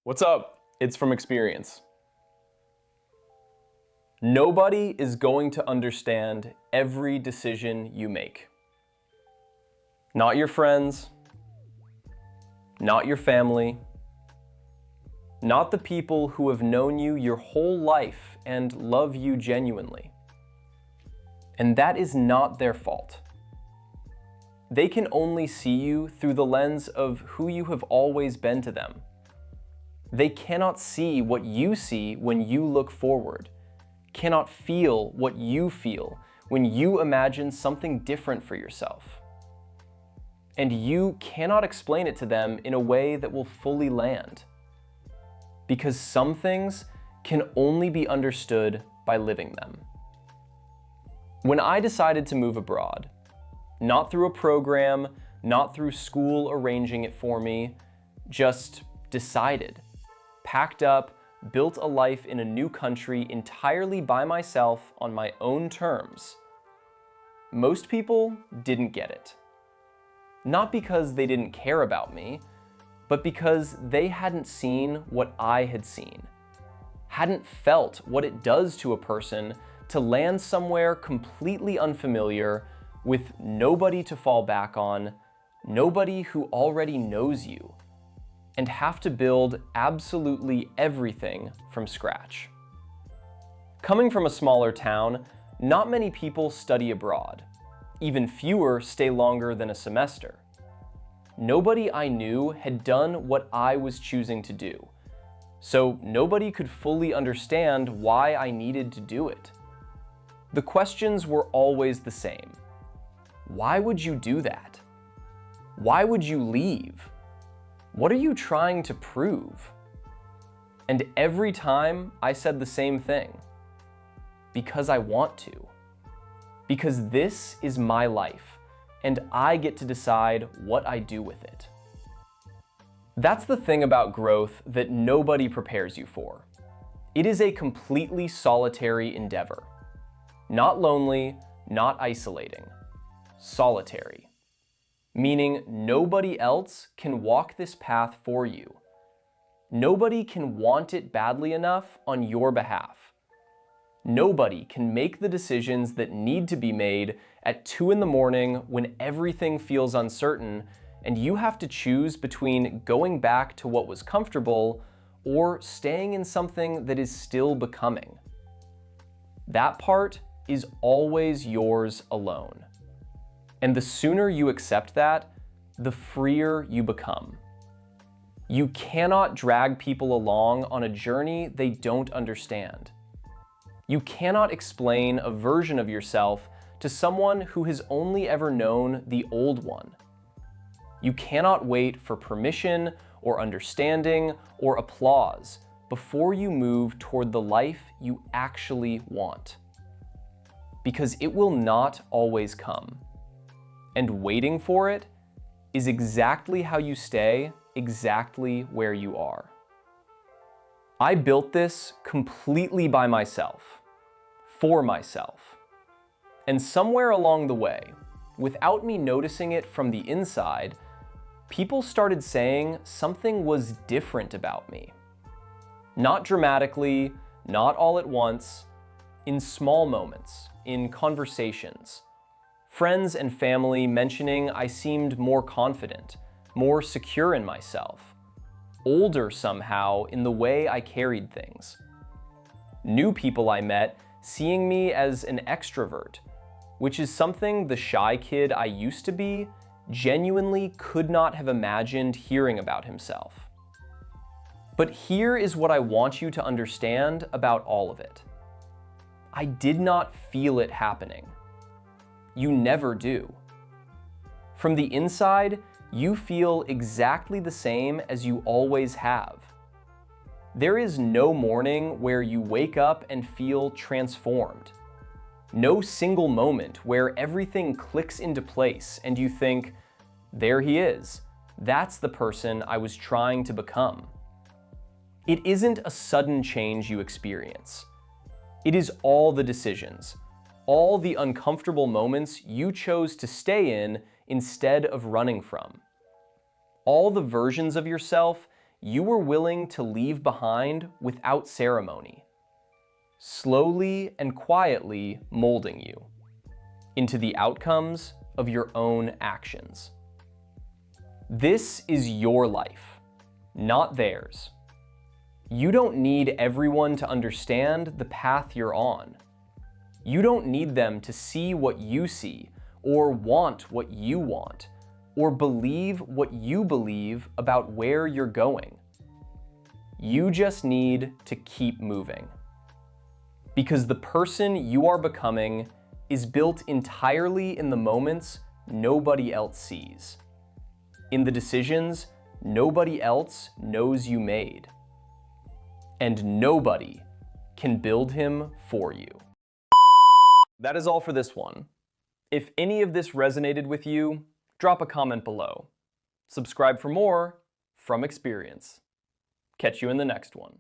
What's up? It's from experience. Nobody is going to understand every decision you make. Not your friends, not your family, not the people who have known you your whole life and love you genuinely. And that is not their fault. They can only see you through the lens of who you have always been to them. They cannot see what you see when you look forward, cannot feel what you feel when you imagine something different for yourself. And you cannot explain it to them in a way that will fully land. Because some things can only be understood by living them. When I decided to move abroad, not through a program, not through school arranging it for me, just decided, packed up, built a life in a new country entirely by myself on my own terms. Most people didn't get it. Not because they didn't care about me, but because they hadn't seen what I had seen, hadn't felt what it does to a person to land somewhere completely unfamiliar with nobody to fall back on, nobody who already knows you, and have to build absolutely everything from scratch. Coming from a smaller town, not many people study abroad. Even fewer stay longer than a semester. Nobody I knew had done what I was choosing to do, so nobody could fully understand why I needed to do it. The questions were always the same. Why would you do that? Why would you leave? What are you trying to prove? And every time I said the same thing. Because I want to. Because this is my life, and I get to decide what I do with it. That's the thing about growth that nobody prepares you for. It is a completely solitary endeavor. Not lonely, not isolating. Solitary. Meaning nobody else can walk this path for you. Nobody can want it badly enough on your behalf. Nobody can make the decisions that need to be made at 2 in the morning when everything feels uncertain and you have to choose between going back to what was comfortable or staying in something that is still becoming. That part is always yours alone. And the sooner you accept that, the freer you become. You cannot drag people along on a journey they don't understand. You cannot explain a version of yourself to someone who has only ever known the old one. You cannot wait for permission or understanding or applause before you move toward the life you actually want. Because it will not always come. And waiting for it is exactly how you stay exactly where you are. I built this completely by myself, for myself. And somewhere along the way, without me noticing it from the inside, people started saying something was different about me. Not dramatically, not all at once, in small moments, in conversations. Friends and family mentioning I seemed more confident, more secure in myself, older somehow in the way I carried things. New people I met seeing me as an extrovert, which is something the shy kid I used to be genuinely could not have imagined hearing about himself. But here is what I want you to understand about all of it. I did not feel it happening. You never do. From the inside, you feel exactly the same as you always have. There is no morning where you wake up and feel transformed. No single moment where everything clicks into place and you think, there he is. That's the person I was trying to become. It isn't a sudden change you experience. It is all the decisions, all the uncomfortable moments you chose to stay in instead of running from. All the versions of yourself you were willing to leave behind without ceremony, slowly and quietly molding you into the outcomes of your own actions. This is your life, not theirs. You don't need everyone to understand the path you're on. You don't need them to see what you see, or want what you want, or believe what you believe about where you're going. You just need to keep moving. Because the person you are becoming is built entirely in the moments nobody else sees, in the decisions nobody else knows you made. And nobody can build him for you. That is all for this one. If any of this resonated with you, drop a comment below. Subscribe for more from Experience. Catch you in the next one.